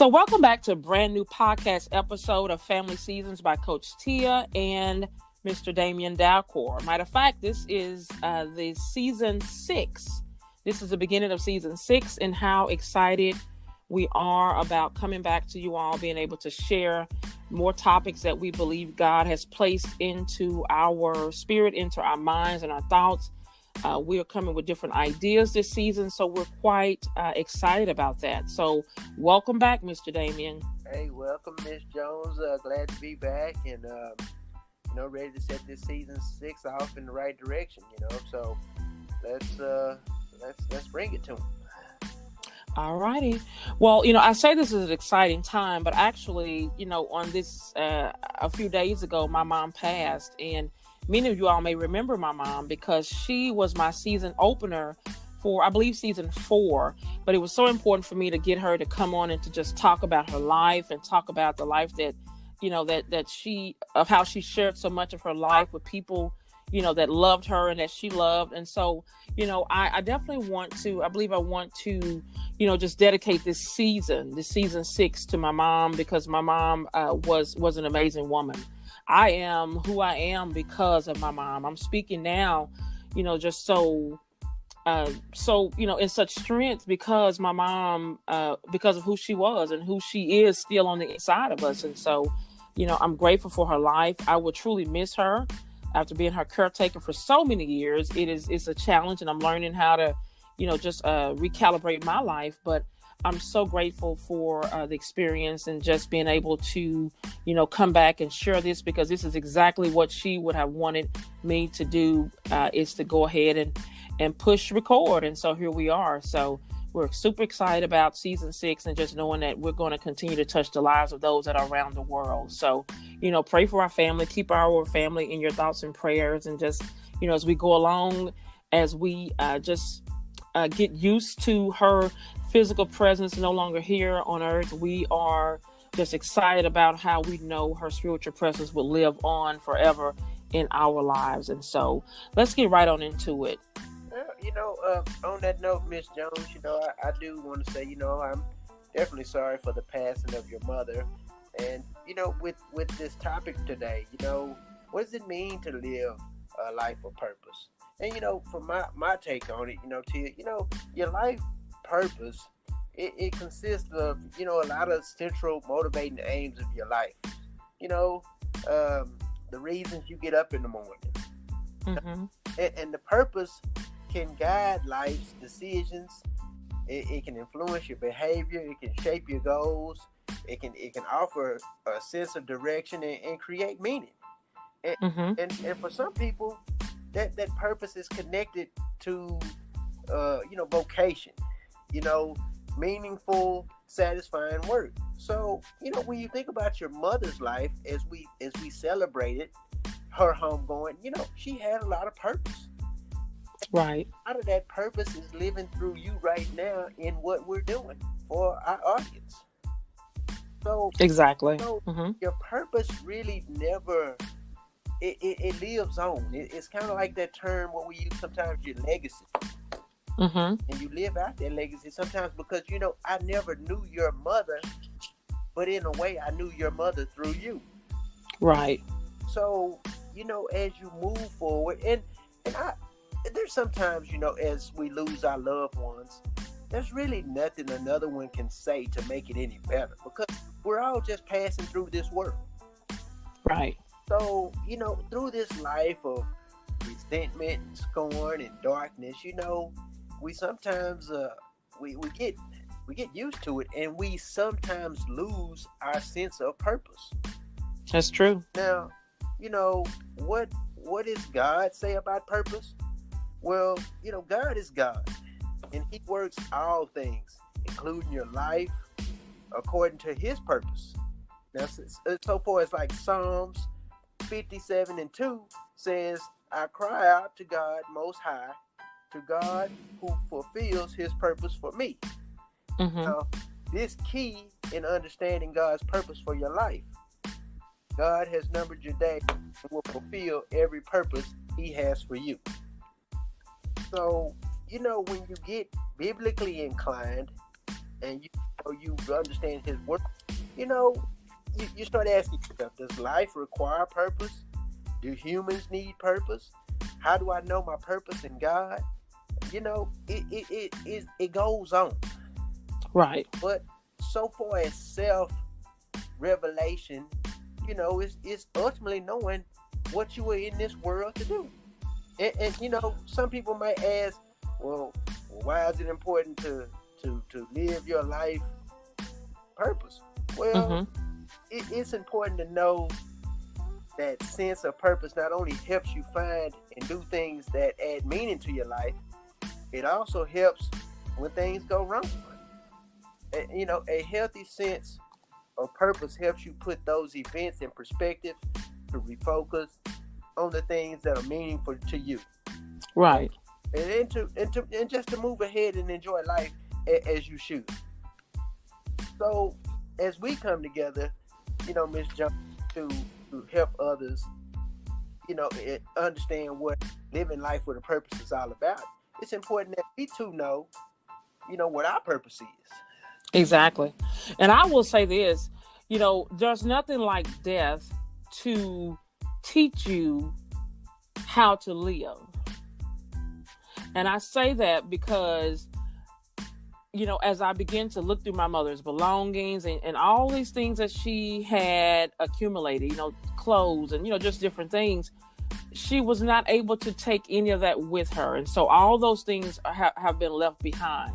So welcome back to a brand new podcast episode of Family Seasons by Coach Teia and Mr. Damian Dalcour. Matter of fact, this is the season 6. This is the beginning of season 6, and how excited we are about coming back to you all, being able to share more topics that we believe God has placed into our spirit, into our minds and our thoughts. We are coming with different ideas this season, so we're quite excited about that. So welcome back, Mr. Damian. Hey, welcome, Miss Jones. Glad to be back and, ready to set this season 6 off in the right direction, So let's bring it to them. All righty. Well, I say this is an exciting time, but actually, on this, a few days ago, my mom passed, and many of you all may remember my mom because she was my season opener for, I believe, season 4. But it was so important for me to get her to come on and to just talk about her life and talk about the life that, of how she shared so much of her life with people, that loved her and that she loved. And so, I definitely want to, just dedicate this season 6 to my mom, because my mom was an amazing woman. I am who I am because of my mom. I'm speaking now, just so in such strength because my mom, because of who she was and who she is still on the inside of us. And so, I'm grateful for her life. I will truly miss her after being her caretaker for so many years. It's a challenge, and I'm learning how to, just recalibrate my life. But I'm so grateful for the experience and just being able to, come back and share this, because this is exactly what she would have wanted me to do, is to go ahead and push record. And so here we are. So we're super excited about season 6 and just knowing that we're going to continue to touch the lives of those that are around the world. So, pray for our family, keep our family in your thoughts and prayers. And just, as we go along, as we get used to her physical presence no longer here on earth, we are just excited about how we know her spiritual presence will live on forever in our lives. And so let's get right on into it. On that note, Miss Jones, I do want to say, I'm definitely sorry for the passing of your mother. And, with this topic today, what does it mean to live a life of purpose? And, from my take on it, Tia, your life purpose, it consists of, a lot of central motivating aims of your life. The reasons you get up in the morning. Mm-hmm. And the purpose can guide life's decisions. It can influence your behavior. It can shape your goals. It can offer a sense of direction and create meaning. And, Mm-hmm. and for some people, that purpose is connected to vocation, meaningful, satisfying work. So, when you think about your mother's life, as we celebrated her homegoing, she had a lot of purpose. Right. A lot of that purpose is living through you right now in what we're doing for our audience. So Exactly. Mm-hmm. Your purpose really never, it lives on. It's kind of like that term what we use sometimes, your legacy. Mm-hmm. And you live out that legacy sometimes because, I never knew your mother, but in a way I knew your mother through you. Right. So, as you move forward, and there's sometimes, as we lose our loved ones, there's really nothing another one can say to make it any better, because we're all just passing through this world. Right. So, through this life of resentment, scorn, and darkness, we sometimes we get used to it, and we sometimes lose our sense of purpose. That's true. Now, what does God say about purpose? Well, God is God, and He works all things, including your life, according to His purpose. Now, so far as like Psalms 57:2 says, I cry out to God Most High, to God who fulfills His purpose for me. Mm-hmm. Now, this key in understanding God's purpose for your life. God has numbered your day and will fulfill every purpose He has for you. So, when you get biblically inclined and you you understand His word, you know, you start asking yourself, does life require purpose? Do humans need purpose? How do I know my purpose in God? You know, it goes on. Right. But so far as self revelation, you know, it's ultimately knowing what you were in this world to do. And you know, some people might ask, well, why is it important to live your life purpose? Well, it's important to know that sense of purpose not only helps you find and do things that add meaning to your life, it also helps when things go wrong. You know, a healthy sense of purpose helps you put those events in perspective, to refocus on the things that are meaningful to you. Right. And just to move ahead and enjoy life as you should. So as we come together, you know, Miss Jones, to help others, you know, understand what living life with a purpose is all about, it's important that we too know, you know, what our purpose is. Exactly. And I will say this, you know, there's nothing like death to teach you how to live. And I say that because, you know, as I begin to look through my mother's belongings and all these things that she had accumulated, you know, clothes and, you know, just different things, she was not able to take any of that with her. And so all those things have been left behind.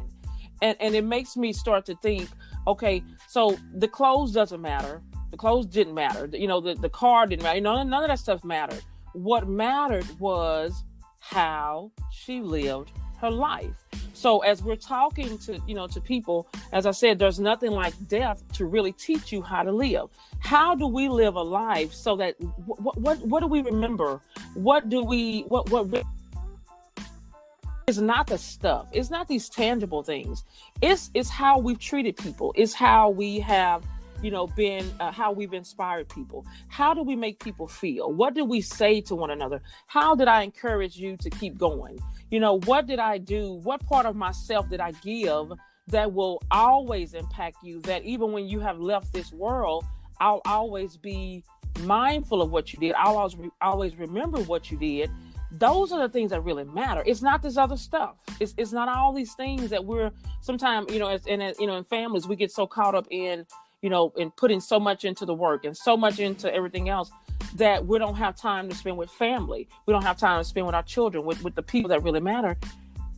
And it makes me start to think, okay, so the clothes doesn't matter. The clothes didn't matter. You know, the car didn't matter. You know, none of that stuff mattered. What mattered was how she lived her life. So as we're talking to, you know, to people, as I said, there's nothing like death to really teach you how to live. How do we live a life so that what do we remember? What it's not the stuff. It's not these tangible things. It's how we've treated people. It's how we have, you know, been, how we've inspired people. How do we make people feel? What did we say to one another? How did I encourage you to keep going? You know, what did I do? What part of myself did I give that will always impact you? That even when you have left this world, I'll always be mindful of what you did. I'll always remember what you did. Those are the things that really matter. It's not this other stuff. It's not all these things that we're sometimes, you know, in families, we get so caught up in, you know, in putting so much into the work and so much into everything else that we don't have time to spend with family. We don't have time to spend with our children, with the people that really matter.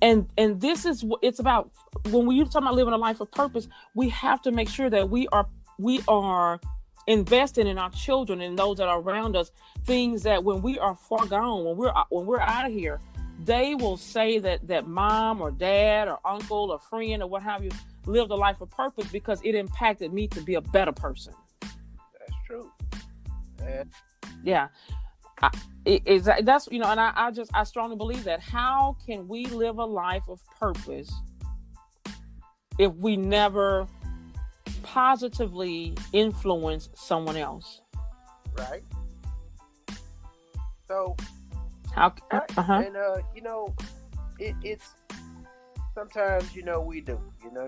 And this is what it's about. When we talk about living a life of purpose, we have to make sure that we are investing in our children and those that are around us, things that when we are far gone, when we're out of here, they will say that mom or dad or uncle or friend or what have you lived a life of purpose because it impacted me to be a better person. That's true. And yeah, that's, you know, and I strongly believe that. How can we live a life of purpose if we never positively influence someone else? Right. So how? And you know, it's sometimes, you know, we do. You know,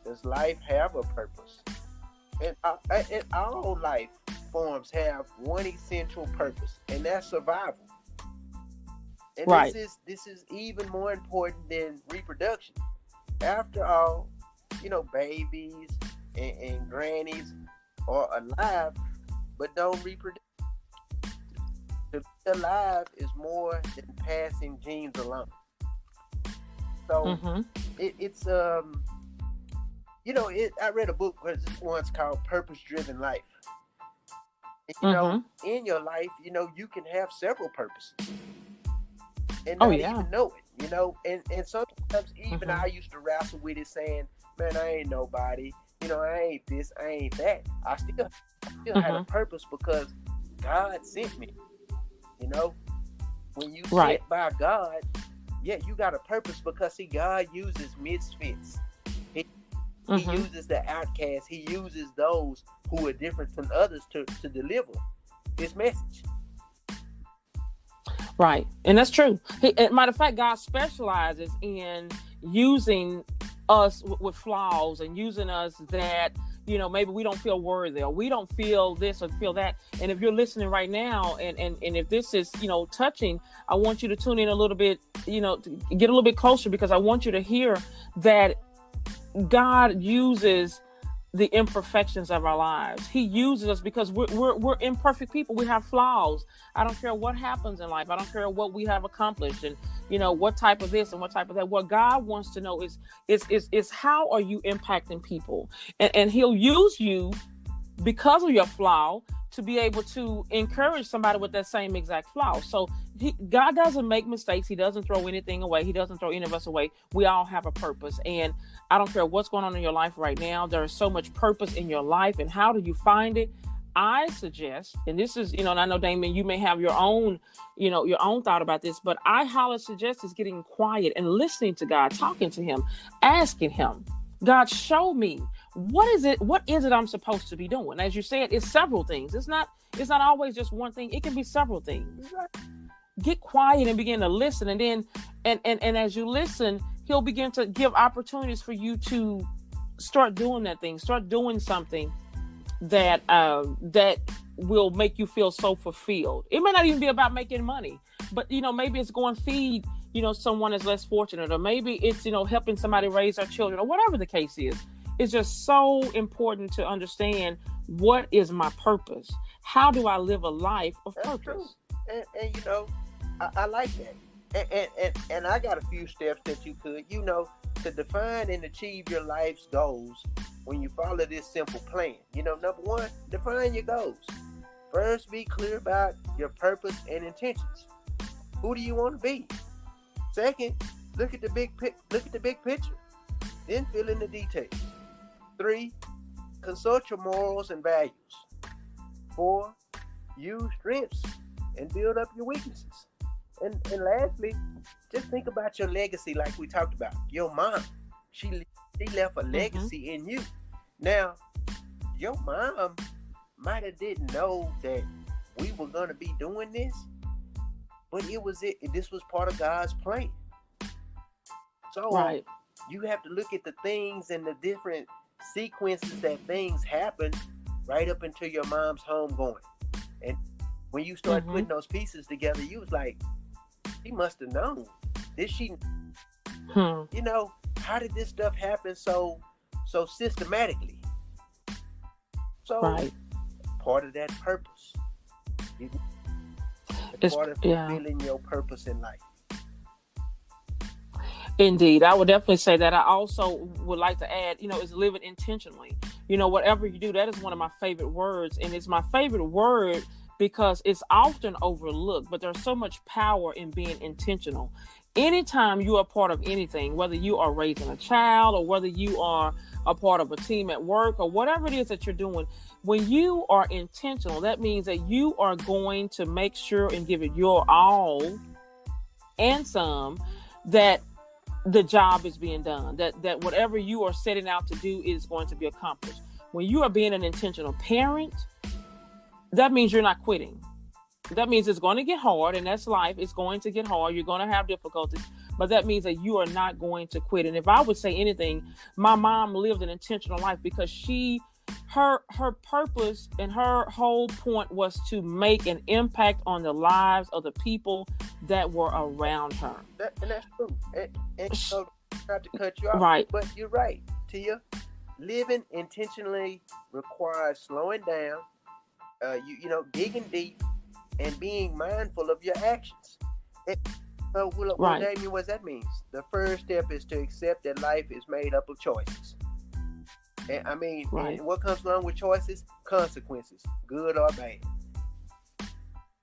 does life have a purpose? And all life forms have one essential purpose, and that's survival. And right. This is even more important than reproduction. After all, you know, babies and grannies are alive, but don't reproduce. To be alive is more than passing genes alone. So it's you know, I read a book once called Purpose Driven Life. And, you know, in your life, you know, you can have several purposes and not even know it, you know, and sometimes even I used to wrestle with it saying, man, I ain't nobody, you know, I ain't this, I ain't that. I still had a purpose because God sent me, you know. When you sent by God, yeah, you got a purpose because, see, God uses misfits. He uses the outcasts. He uses those who are different from others to deliver his message. Right. And that's true. Matter of fact, God specializes in using us with flaws and using us that, maybe we don't feel worthy, or we don't feel this or feel that. And if you're listening right now, and if this is, touching, I want you to tune in a little bit, to get a little bit closer, because I want you to hear that God uses the imperfections of our lives. He uses us because we're imperfect people. We have flaws. I don't care what happens in life. I don't care what we have accomplished, and what type of this and what type of that. What God wants to know is how are you impacting people, and He'll use you because of your flaw to be able to encourage somebody with that same exact flaw. So God doesn't make mistakes. He doesn't throw anything away. He doesn't throw any of us away. We all have a purpose. And I don't care what's going on in your life right now. There is so much purpose in your life. And how do you find it? I suggest, and this is, and I know, Damian, you may have your own thought about this, but I highly suggest is getting quiet and listening to God, talking to Him, asking Him, God, show me. What is it I'm supposed to be doing? As you said, it's several things. It's not always just one thing. It can be several things. Get quiet and begin to listen. And then, and as you listen, He'll begin to give opportunities for you to start doing that thing, start doing something that will make you feel so fulfilled. It may not even be about making money, but, maybe it's going to feed, someone that's less fortunate, or maybe it's, helping somebody raise their children, or whatever the case is. It's just so important to understand, what is my purpose? How do I live a life of purpose? And I like that. And I got a few steps that you could, to define and achieve your life's goals when you follow this simple plan. Number one, define your goals. First, be clear about your purpose and intentions. Who do you want to be? Second, look at the big picture. Then fill in the details. 3, consult your morals and values. 4, use strengths and build up your weaknesses. And lastly, just think about your legacy, like we talked about. Your mom, she left a legacy in you. Now, your mom might have didn't know that we were going to be doing this, but this was part of God's plan. So you have to look at the things and the different sequences that things happen right up until your mom's home going. And when you start putting those pieces together, you was like, she must have known. Did she? How did this stuff happen so systematically? So part of that purpose. It's part of fulfilling your purpose in life. Indeed. I would definitely say that. I also would like to add, is living intentionally. Whatever you do, that is one of my favorite words. And it's my favorite word because it's often overlooked, but there's so much power in being intentional. Anytime you are part of anything, whether you are raising a child or whether you are a part of a team at work or whatever it is that you're doing, when you are intentional, that means that you are going to make sure and give it your all and some, that the job is being done, that whatever you are setting out to do is going to be accomplished. When you are being an intentional parent, that means you're not quitting. That means it's going to get hard, and that's life. It's going to get hard. You're going to have difficulties, but that means that you are not going to quit. And if I would say anything, my mom lived an intentional life because her purpose and her whole point was to make an impact on the lives of the people that were around her. And that's true. And so, not to cut you off, but you're right, Teia. Living intentionally requires slowing down, digging deep, and being mindful of your actions. Damian, what that means? The first step is to accept that life is made up of choices. And and what comes along with choices? Consequences, good or bad.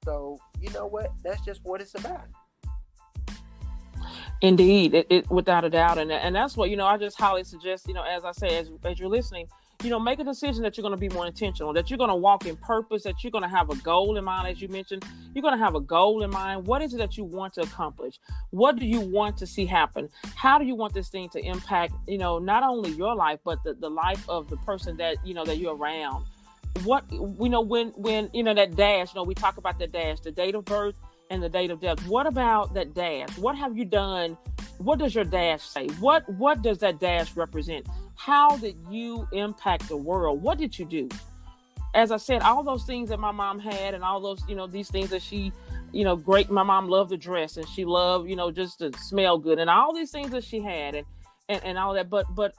So, you know what? That's just what it's about. Indeed, it without a doubt. And that's what, I just highly suggest, as I say, as you're listening, make a decision that you're going to be more intentional, that you're going to walk in purpose, that you're going to have a goal in mind. As you mentioned, you're going to have a goal in mind. What is it that you want to accomplish? What do you want to see happen? How do you want this thing to impact, not only your life, but the life of the person that, that you're around? What, when that dash, we talk about that dash, the date of birth and the date of death. What about that dash? What have you done what does your dash say? What does that dash represent? How did you impact the world? What did you do? As I said, all those things that my mom had, and all those, these things that she, great. My mom loved to dress, and she loved, just to smell good, and all these things that she had, and all that. But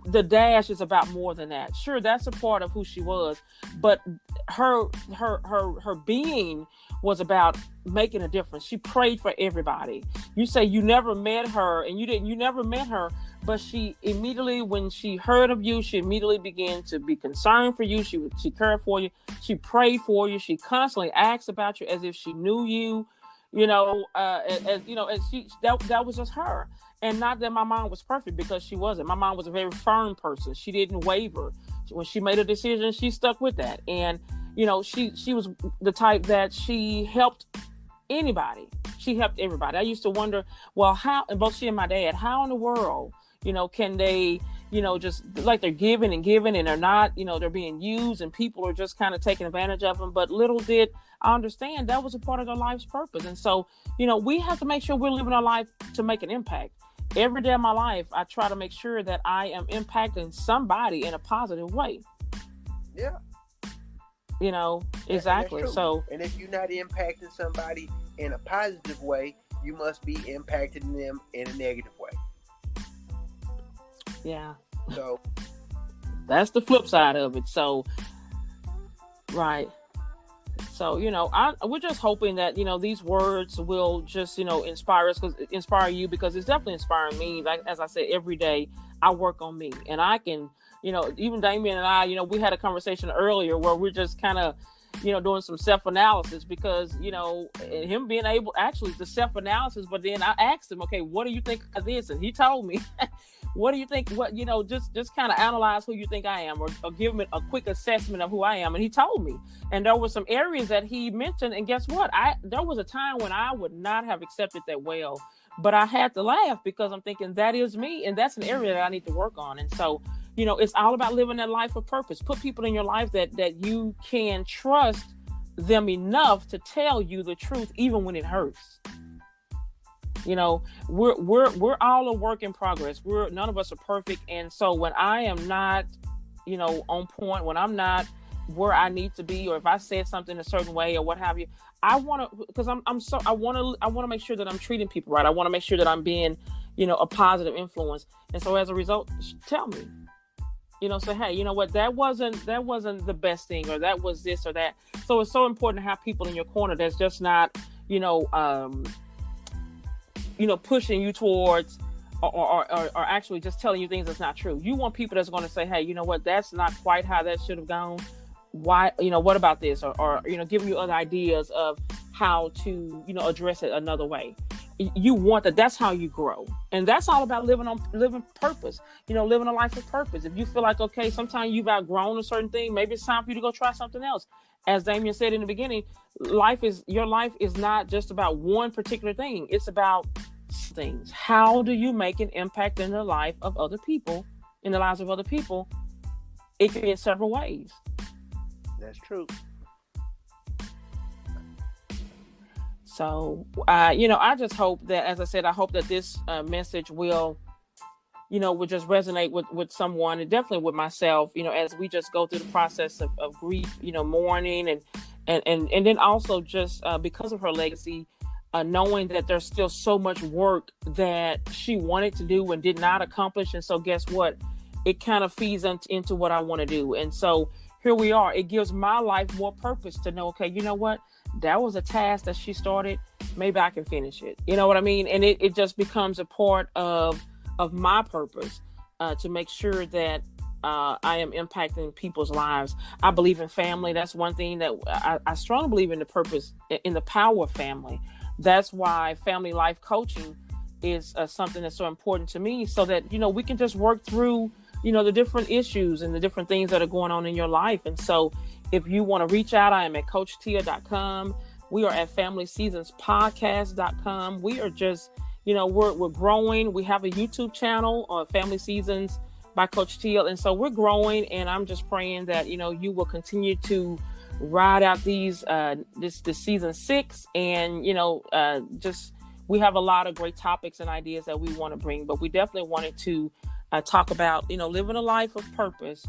the dash is about more than that. Sure, that's a part of who she was, but her being was about making a difference. She prayed for everybody. You say you never met her, and you never met her, but she immediately, when she heard of you, she immediately began to be concerned for you. She cared for you. She prayed for you. She constantly asked about you as if she knew you. And she that was just her. And not that my mom was perfect, because she wasn't. My mom was a very firm person. She didn't waver. When she made a decision, she stuck with that. And she was the type that she helped anybody. She helped everybody. I used to wonder, well, how, and both she and my dad, how in the world, can they, just like they're giving and they're not, they're being used, and people are just kind of taking advantage of them. But little did I understand that was a part of their life's purpose. And so, we have to make sure we're living our life to make an impact. Every day of my life, I try to make sure that I am impacting somebody in a positive way. Yeah. Exactly. So, and if you're not impacting somebody in a positive way, you must be impacting them in a negative way. Yeah. So that's the flip side of it. So, right. So, we're just hoping that, these words will just, inspire us, inspire you, because it's definitely inspiring me. Like, as I said, every day I work on me, and I can, even Damian and I, we had a conversation earlier where we're just kind of, doing some self-analysis, because, him being able actually to self-analysis, but then I asked him, okay, what do you think of this? And he told me, what do you think? What, just kind of analyze who you think I am, or give me a quick assessment of who I am. And he told me, and there were some areas that he mentioned. And guess what? There was a time when I would not have accepted that well, but I had to laugh, because I'm thinking that is me. And that's an area that I need to work on. And so, it's all about living that life of purpose. Put people in your life that you can trust them enough to tell you the truth, even when it hurts. We're all a work in progress. None of us are perfect. And so when I am not, on point, when I'm not where I need to be, or if I said something a certain way or what have you, I want to, because I want to make sure that I'm treating people right. I want to make sure that I'm being, a positive influence. And so as a result, tell me, say, hey, you know what, that wasn't the best thing, or that was this or that. So it's so important to have people in your corner that's just not, pushing you towards or actually just telling you things that's not true. You want people that's going to say, hey, you know what, that's not quite how that should have gone. Why, what about this? Or giving you other ideas of how to, address it another way. You want that. That's how you grow. And that's all about living purpose, living a life of purpose. If you feel like, okay, sometimes you've outgrown a certain thing, maybe it's time for you to go try something else. As Damian said in the beginning, your life is not just about one particular thing. It's about things. How do you make an impact in the life of other people, in the lives of other people? It can be in several ways. That's true. So, I just hope that, as I said, I hope that this message will just resonate with someone, and definitely with myself, as we just go through the process of grief, mourning, and then also just because of her legacy, knowing that there's still so much work that she wanted to do and did not accomplish. And so guess what? It kind of feeds into what I want to do. And so here we are. It gives my life more purpose to know, okay, you know what? That was a task that she started. Maybe I can finish it. You know what I mean? And it just becomes a part of my purpose to make sure that I am impacting people's lives. I believe in family. That's one thing that I strongly believe in, the purpose, in the power of family. That's why family life coaching is something that's so important to me, so that, we can just work through, the different issues and the different things that are going on in your life. And so if you want to reach out, I am at CoachTeia.com. We are at FamilySeasonsPodcast.com. We are just, we're growing. We have a YouTube channel on Family Seasons by Coach Teia. And so we're growing, and I'm just praying that, you will continue to ride out this season 6, and, just we have a lot of great topics and ideas that we want to bring, but we definitely wanted to talk about, living a life of purpose,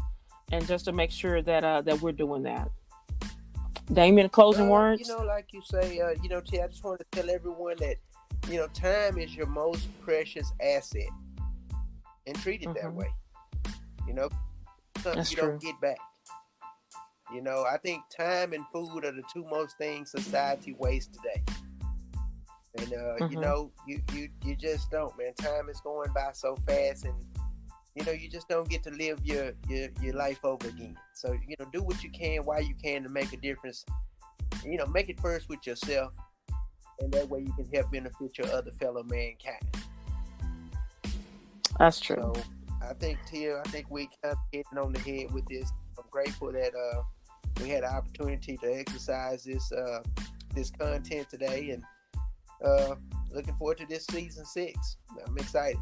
and just to make sure that we're doing that. Damian, closing words? Like you say, T, I just want to tell everyone that, time is your most precious asset, and treat it that way. Something That's you true. don't get back. I think time and food are the two most things society wastes today. And you just don't, man. Time is going by so fast, and you just don't get to live your life over again. So do what you can while you can to make a difference. Make it first with yourself, and that way you can help benefit your other fellow mankind. That's true. So I think, Teia, we kind of hitting on the head with this. I'm grateful that we had the opportunity to exercise this content today, and looking forward to this season 6. I'm excited.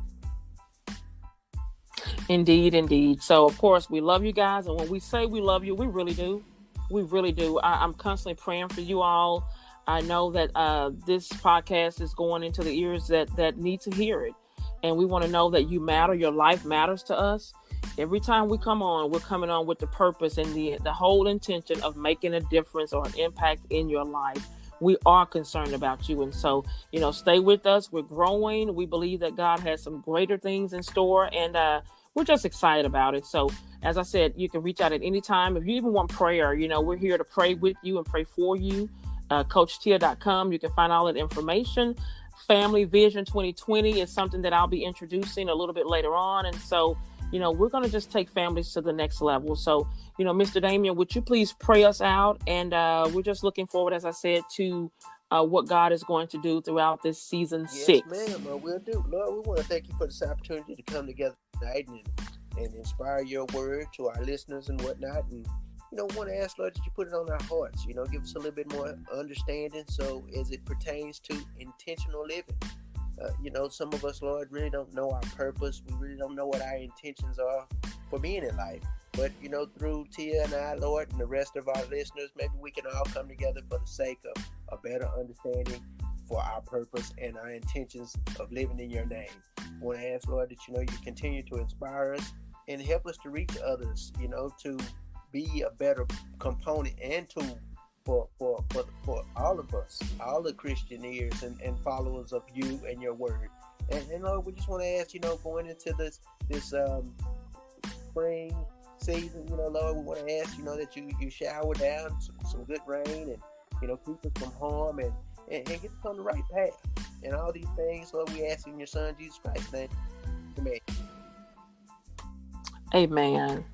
Indeed. So, of course, we love you guys. And when we say we love you, we really do. We really do. I'm constantly praying for you all. I know that this podcast is going into the ears that need to hear it. And we want to know that you matter. Your life matters to us. Every time we come on, we're coming on with the purpose and the whole intention of making a difference or an impact in your life. We are concerned about you. And so, stay with us. We're growing. We believe that God has some greater things in store, and we're just excited about it. So, as I said, you can reach out at any time. If you even want prayer, we're here to pray with you and pray for you. CoachTeia.com. You can find all that information. Family Vision 2020 is something that I'll be introducing a little bit later on. And so, we're going to just take families to the next level. So, Mr. Damian, would you please pray us out? And we're just looking forward, as I said, to what God is going to do throughout this season 6. Yes, ma'am. We'll do. Lord, we want to thank you for this opportunity to come together tonight and inspire your word to our listeners and whatnot. And, want to ask, Lord, that you put it on our hearts. Give us a little bit more understanding. So as it pertains to intentional living. Some of us, Lord, really don't know our purpose. We really don't know what our intentions are for being in life. But, through Teia and I, Lord, and the rest of our listeners, maybe we can all come together for the sake of a better understanding for our purpose and our intentions of living in your name. I want to ask, Lord, that, you continue to inspire us and help us to reach others, to be a better component and tool for all of us, all the Christian ears and followers of you and your word. And Lord, we just want to ask, going into this spring season, Lord, we want to ask, that you shower down some good rain and, keep us from harm and get us on the right path. And all these things, Lord, we ask in your Son, Jesus Christ's name. Amen. Amen.